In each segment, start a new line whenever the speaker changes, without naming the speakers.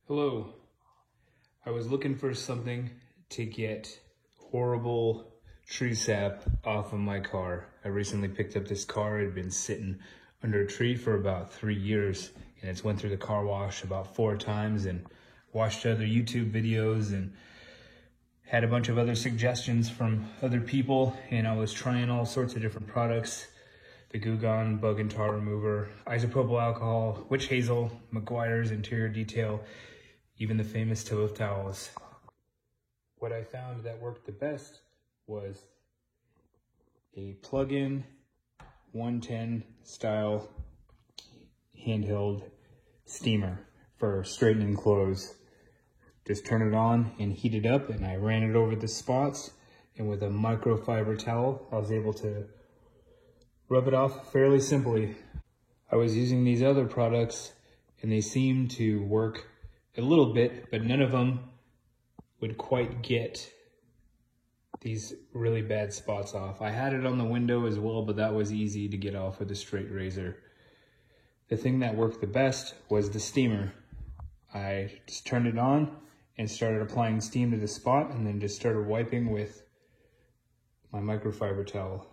Hello. I was looking for something to get horrible tree sap off of my car. I recently picked up this car. It had been sitting under a tree for about 3 years, and it's went through the car wash about 4 times, and watched other YouTube videos and had a bunch of other suggestions from other people, and I was trying all sorts of different products. The Goo Gone Bug and Tar Remover, isopropyl alcohol, witch hazel, Meguiar's interior detail, even the famous Tilleth towels. What I found that worked the best was a plug-in 110 style handheld steamer for straightening clothes. Just turn it on and heat it up, and I ran it over the spots, and with a microfiber towel I was able to rub it off fairly simply. I was using these other products and they seemed to work a little bit, but none of them would quite get these really bad spots off. I had it on the window as well, but that was easy to get off with a straight razor. The thing that worked the best was the steamer. I just turned it on and started applying steam to the spot, and then just started wiping with my microfiber towel.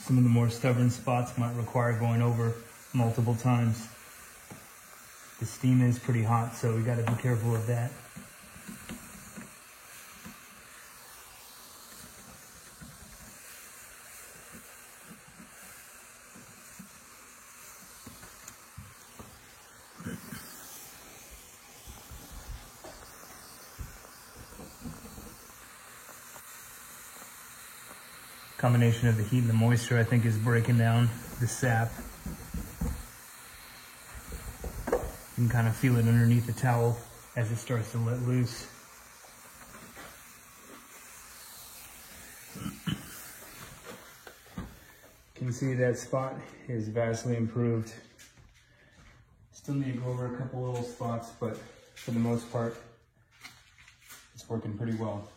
Some of the more stubborn spots might require going over multiple times. The steam is pretty hot, so we gotta be careful of that. Combination of the heat and the moisture, I think, is breaking down the sap. You can kind of feel it underneath the towel as it starts to let loose. You can see that spot is vastly improved. Still need to go over a couple little spots, but for the most part, it's working pretty well.